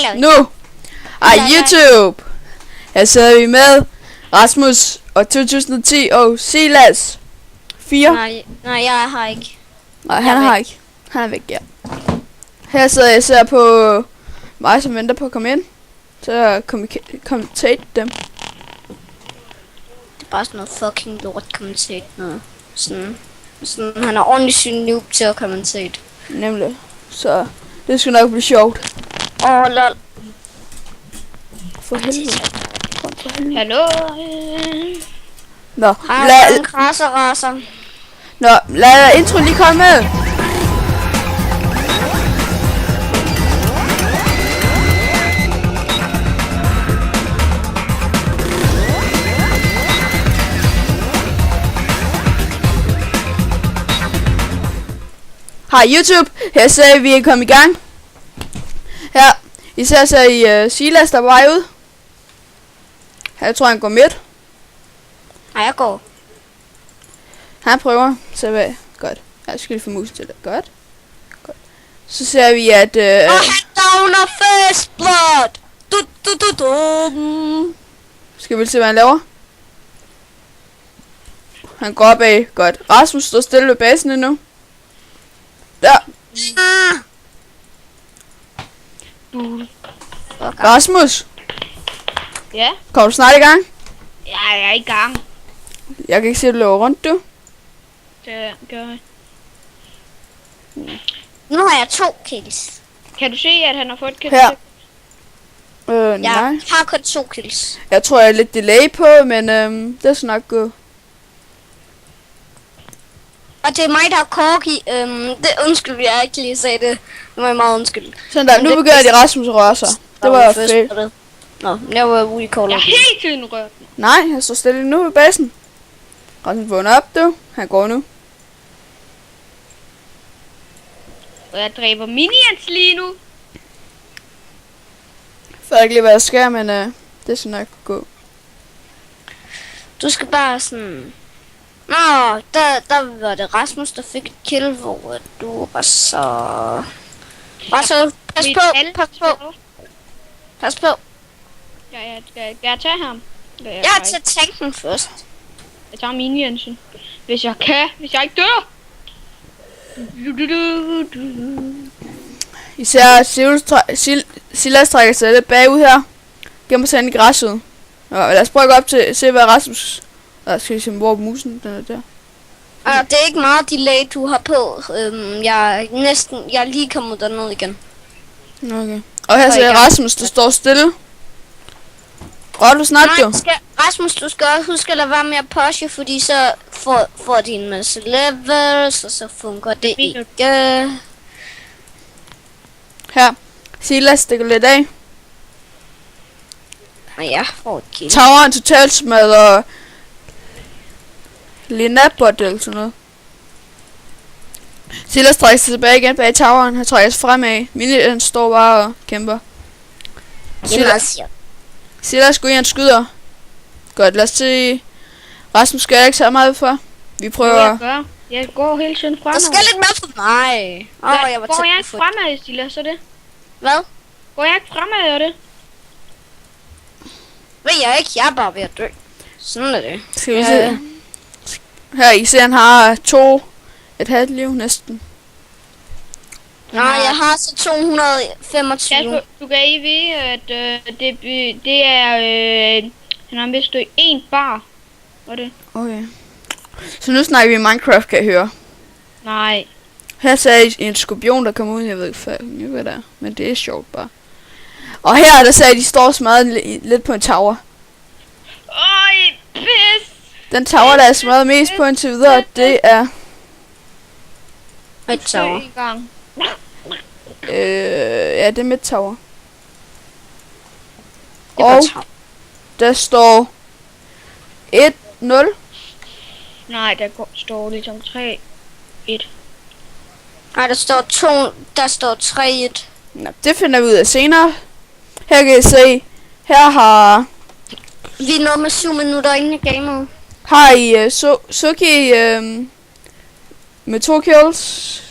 Hallo. Nu! YouTube! Her sidder vi med Rasmus og 2010 og Silas 4. Nej, jeg er her ikke. Nej, han er her ikke. Han er væk, ja. Her sidder jeg ser på mig, som venter på at komme ind. Så kommentate dem. Det er bare sådan noget fucking lort kommentat noget. Sådan han er ordentligt syg noob til at kommentere. Nemlig. Så det skal nok blive sjovt. Lol. For helvede. For helvede. Hallo. Nå, Har en krasser. Nå, lad intro lige komme med. Hej YouTube, her ser vi er kommet i gang. Her, især ser I Silas der er på vej ud. Her tror jeg han går midt. Nej, jeg går. Han prøver, så hvad? Godt. Jeg skal lige få musen til det. Godt. Så ser vi at Han downer first blood. skal vi se hvad han laver. Han går opad. Godt. Rasmus står stille ved basen endnu. Der. Rasmus, Ja, kommer du snart i gang? jeg er i gang. Jeg kan ikke se at du løber rundt, du. Det gør jeg. Nu har jeg 2 kills. Kan du se, at han har fået et kill? Her. Jeg Nej. har kun 2 kills. Jeg tror jeg er lidt delay på, men det skal nok gå. Og det er mig, der har corgi. Det undskyld, jeg ikke lige sagde det. Det var meget undskyld. Sådan der, Men nu det- begynder de Rasmus at røre sig. Det var fedt. Nå, jeg var ude i Call Jeg of har Duty. hele tiden rørt mig. Nej, han står stille nu ved basen. Rasmus vågner op, du. Han går nu. Og jeg dræber minions lige nu. Jeg ved ikke lige, hvad der sker, men det skal nok gå. Du skal bare sådan... Nå, der var det Rasmus, der fik et kill, hvor du var så... Rasmus, pas Mit på, alt pas på, spil. pas på. Skal jeg tage ham? Jeg tager tanken først. Jeg tager minionsen. Hvis jeg kan. Hvis jeg ikke dør. Især Silas trækker sig lidt bagud her. Gemmer sig ind i græsset. Nå, lad os prøve at gå op til se hvad Rasmus... skal vi se hvor musen den er der. Og det er ikke meget delay, du har på. Jeg er lige kommet derned igen. Okay. Og her ser jeg Rasmus, der står stille. Rør du snart, jo? Rasmus, du skal også huske at lade være med at pushe, fordi så får de en masse levels, og så fungerer det ikke. Her. Silas stikker lidt af. Og jeg får et kill. Toweren totalt smadrer Linabot eller sådan noget. Silas trækker sig tilbage igen bag toweren. Han trækker sig fremad. Minion står bare og kæmper. Silas går ind og skyder. Godt, lad os se. Rasmus skal jeg ikke så meget for. Vi prøver. Jeg går hele tiden fremad. Der skal lidt mere for mig. Jeg var Går jeg tæt ikke på. fremad, Silas, så det? Hvad? Går jeg ikke fremad, er det? Ved jeg ikke, jeg er bare ved at dø. Sådan er det. Skal vi se. Her I ser han har 2,5 liv næsten. Nej, jeg har så 225. Ja, du kan ikke vide, at det er... han har mistet 1 bar. Var det? Okay. Så nu snakker vi Minecraft, kan jeg høre. Nej. Her ser I en skorpion, der kommer ud. Jeg ved ikke, hvad det er. Men det er sjovt bare. Og her, der ser I, de står smadret lidt på en tower. Øj, pis! Den tower, der er smadret mest på indtil videre, det er... Et tower. I gang. Ja, det er midt tower. Det var Og tower. der står 1-0. Nej, står ligesom 3. 1. Nej, der står 3-1. Nå, det finder vi ud af senere. Her kan I se, her Vi er nået med 7 minutter inde i gamet. har I Suki med 2 kills.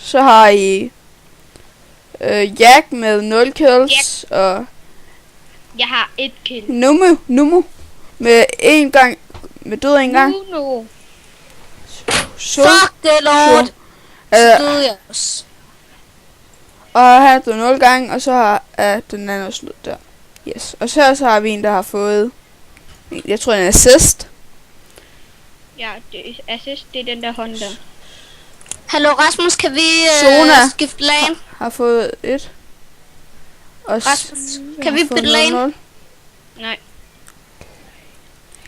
Så har I Jack med 0 kills. Og Jeg har 1 kill. Numu. Med en gang. Med død en gang. No. Så. Fuck det, lord. Så Øh, døde jeg også. og her er du 0 gange, og så er den anden også slut der. Yes. Og så har vi en, der har fået, jeg tror, en assist. Ja, assist, det er den der hånd der. Hallo Rasmus, kan vi Zona. skifte lane? Har fået 1. Og Rasmus, kan vi bytte lane? Nej.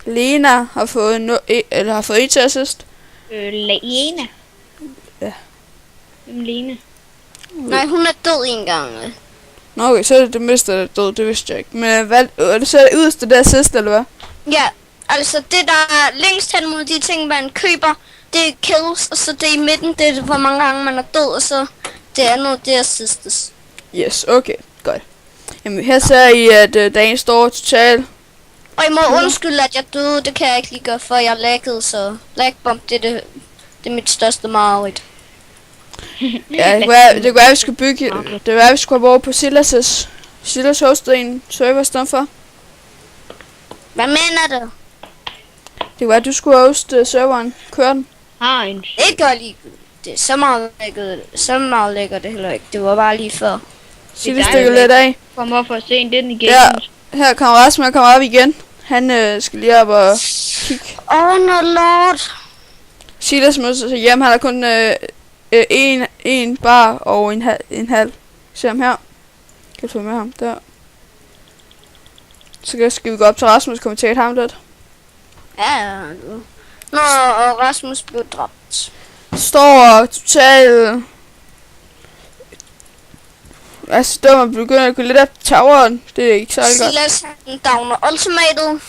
Lena har fået har fået 1 til assist. Lena. Ja. Hvem Lena? Nej, hun er død en gang. Nå okay, så er det mindste, der er død, det vidste jeg ikke. Men hvad, er det så det yderste der assist, eller hvad? Ja, altså det der er længst hen mod de ting, man køber, det er kills, og så det i midten, det er hvor mange gange man er død, og så det andet, det er assists. Yes, okay, godt. Jamen her ser I, at dagen står total. Og I må undskylde, at jeg døde, det kan jeg ikke lige gøre, for jeg laggede, så lagbomb, det er mit største mareridt. Ja, det kunne være, vi skulle bygge. Det kunne være, vi skulle have over på Silas hostede en server i stedet for. Hvad mener du? Det kunne være, at du skulle hoste serveren. Køre den. Har en. Det gør lige. Det er så meget lækkert det heller ikke. Det var bare lige før. Silas stikker lidt af. Kom op og se den igen. Ja, her kommer Rasmus, han kommer op igen. Han skal lige op og kigge. No lord. Silas må så hjem, han har kun en bar og en halv. Se ham her. Kan du få med ham der. Så skal vi gå op til Rasmus og kommentere ham lidt. Ja, nu. Nå, og Rasmus blev dræbt. Står totalt. Altså, der man begynder at gå lidt af toweren. Det er ikke særlig godt. Silas han downer ultimatet.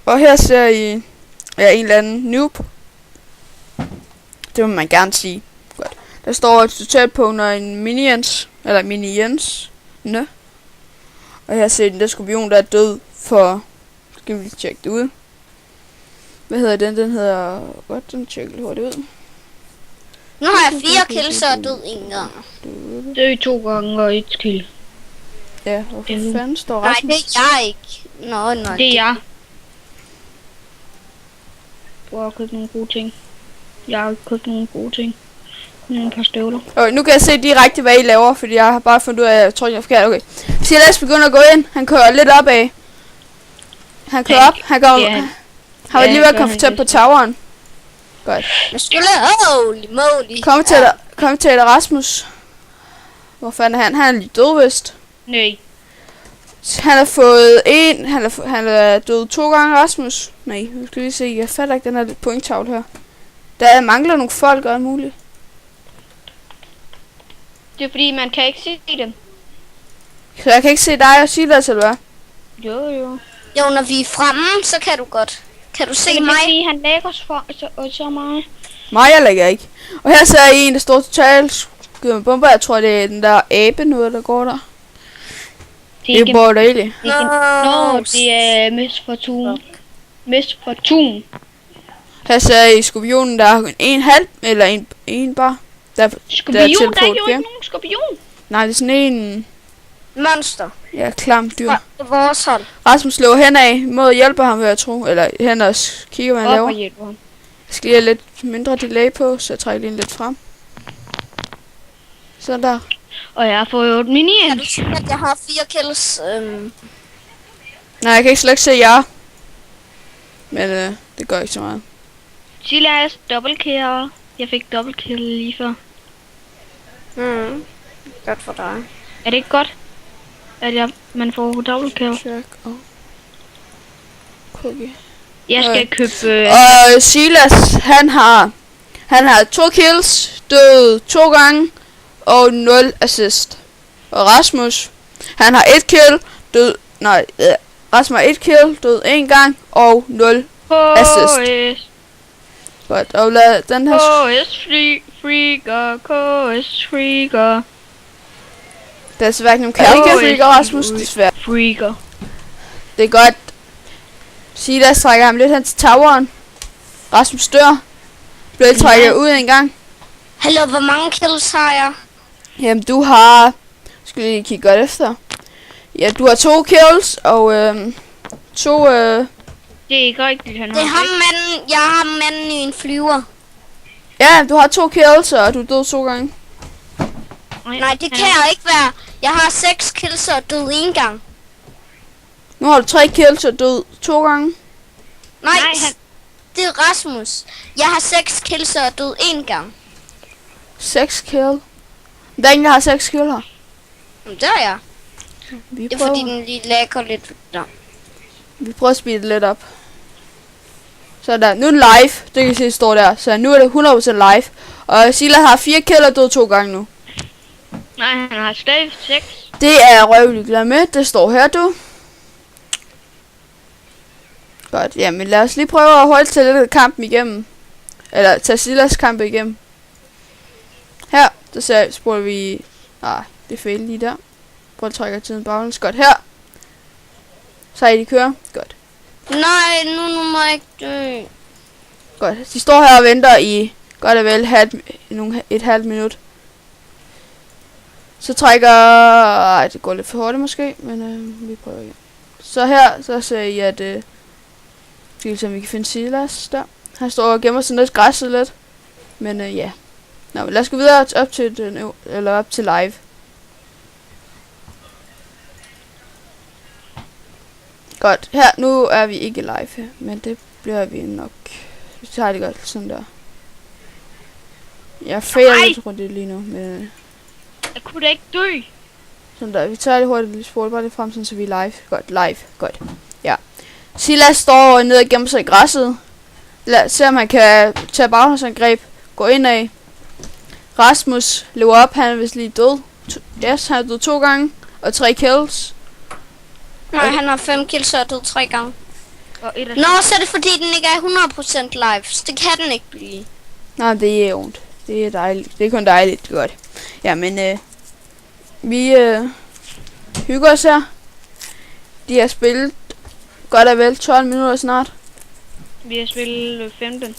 Og her ser I en eller anden noob. Det må man gerne sige. Godt. Der står et totalt på under en minions. Eller minions. Nå. Og her ser I den der skorpion, der er død for... Skal vi lige tjekke det ud. Hvad hedder den? Den hedder... Godt, den tjekker lidt hurtigt ud. Nu har jeg 4 kills og er død en gang. Det er 2 gange og 1 kill. Ja, hvor fanden står Nej, Rasmus? det er jeg ikke. Nå. Det er jeg. Du har købt nogle gode ting. Jeg har købt nogle gode ting. Nogle par støvler. Okay, nu kan jeg se direkte, hvad I laver, fordi jeg har bare fundet ud af, at jeg tror, jeg er forkert. Okay. Silas begynder at gå ind. Han kører lidt opad. Han kører op. Han går... Ja. Har lige været kommet tæt på toweren. Godt. Jeg skulle holy moly. Kommentator Rasmus. Hvor fanden er han? Han er lige død, vist. Nej. Han har fået en... Han er død 2 gange, Rasmus. Nej, vi skal lige se. Jeg fatter ikke den her pointtavle her. Der mangler nogle folk og alt muligt. Det er fordi, man kan ikke se dem. Så jeg kan ikke se dig og Silas, eller hvad? Jo. Jo, når vi er fremme, så kan du godt. Kan du se Det er mig? fordi, han lægger så meget. Nej, jeg lægger ikke. Og her ser I en, der står totalt skyder med bomber. Jeg tror, det er den der abe noget, der går der. Det er bordelli. Nå, det er Miss Fortune. Her ser I skorpionen, der har en halv, eller en bar. Skorpion? Der er jo ikke nogen skorpion. Nej, det er sådan en... Monster. Ja, klam dyr. Fra vores hold. Rasmus slår henad mod hjælper ham, vil jeg tro. Eller hen og kigger, hvad han laver. Jeg skal lige have lidt mindre delay på, så jeg trækker lige lidt frem. Sådan der. Og jeg har fået 8 minions. Kan du se, at jeg har 4 kills? Nej, jeg kan ikke slet ikke se jer. Men det gør ikke så meget. Silas double kill. Jeg fik double kill lige før. Godt for dig. Er det ikke godt, at man får double kill? Check og cookie. Jeg skal købe... Og Silas, han har 2 kills, død 2 gange og 0 assist. Og Rasmus, han har 1 kill, død... Nej, Rasmus har 1 kill, død 1 gang og 0 assist. Godt, og lad den her... KS Freaker. Der er desværre ikke nogen Freaker, Rasmus, desværre. Freaker. Det er godt. Silas trækker ham lidt hen til toweren. Rasmus dør. Bliver trækket ud en gang. Hallo, hvor mange kills har jeg? Jamen, du har... Skal lige kigge godt efter. Ja, du har 2 kills, og 2... Det er ikke rigtigt, han Det er har ham manden. Jeg har ham manden i en flyver. Ja, du har 2 kills, og du er død 2 gange. Nej, det kan jeg ikke være. Jeg har 6 kills og død 1 gang. Nu har du 3 kills og død 2 gange. Nej, Nej, han- det er Rasmus. Jeg har 6 kills og død 1 gang. 6 kill. Der er ingen, der har 6 kill her. Jamen, det er jeg. Vi Det er prøver, fordi, den lige lægger lidt. Der. vi prøver at speede lidt op. Så der, nu er det live. Det kan I se, står der. Så nu er det 100% live. Og Silas har 4 kill og død 2 gange nu. Nej, han har stadig 6. Det er jeg røvlig glad med. Det står her, du. Godt, jamen lad os lige prøve at holde til lidt kampen igennem. Eller tage Silas kamp igennem. Her, der spoler vi... Nej, det er fejl lige der. Prøv at trække tiden baglæns. Godt, her. Så er de kører. Godt. Nej, nu må jeg ikke dø. Godt. De står her og venter i godt og vel et halvt minut. Så trækker... Ej, det går lidt for hurtigt måske, men vi prøver igen. Så her, så ser I, at... skal vi se, om vi kan finde Silas der. Han står og gemmer sådan lidt græsset lidt. Men ja. Nå, men lad os gå videre op til, op til live. Godt. Her, nu er vi ikke live her, men det bliver vi nok. Vi tager det godt sådan der. Jeg fejler lidt rundt i det lige nu, men Jeg kunne da ikke dø. sådan der. Vi tager det hurtigt, lige spoler bare lidt frem, sådan, så vi er live. Godt, live. Godt. Ja. Silas står nede og gemmer sig i græsset. Lad os se, om han kan tage baghåndsangreb. Gå ind af. Rasmus lever op. Han er vist lige død. Yes, han er død 2 gange. Og 3 kills. Nej, han har 5 kills og død 3 gange. Og et af Nå, så er det fordi, den ikke er 100% live. Så det kan den ikke blive. Nej, det er ondt. Det er dejligt. Det er kun dejligt. Godt. Ja, men vi hygger os her. De har spillet godt og vel 12 minutter snart. vi har spillet 15.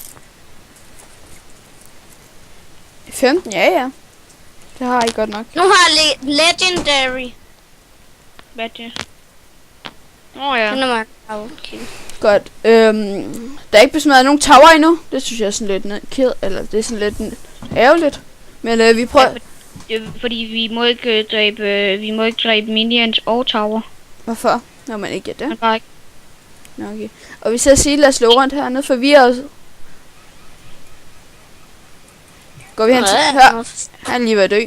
15? Ja, ja. Det har I godt nok. Nu har jeg Legendary. Hvad er det? Ja. Den er meget okay. Godt. Der er ikke besmadret nogen tower endnu. Det synes jeg er sådan lidt ked, eller det er sådan lidt ærgerligt. Men vi prøver... Det er fordi vi må ikke dræbe minions og tower. Hvorfor? Når man ikke gør Man det. bare ikke. Nå, okay. Og vi ser Silas slå rundt hernede, forvirrer os. Går vi hen til... Her. Han er lige ved at dø.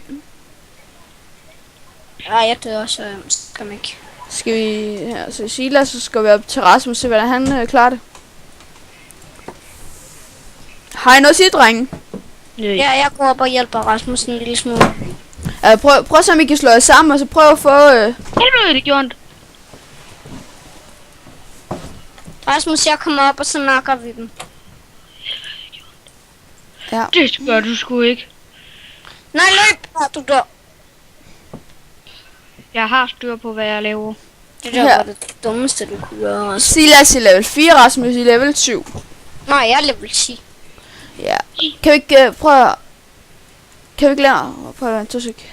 Ja, jeg dør også, så skal man ikke. Skal vi her se Silas, så skal vi op til Rasmus, se hvordan han klarer det. Har I noget at sige, drenge? Ja, jeg går op og hjælper Rasmus en lille smule. Prøv så, om I kan slå jer sammen, og så prøv at få... Helvede, det gjorde ondt. Rasmus, jeg kommer op, og så nakker vi dem. Ja. Det gør du sgu ikke. Nej, løb! Du dør. Jeg har styr på, hvad jeg laver. Det der Her. var det dummeste, du kunne gøre også. Silas i level 4, Rasmus i level 7. Nej, jeg er level 10. Ja. Kan vi ikke prøve at... Kan vi ikke lade... Prøv at vente, 2 sek.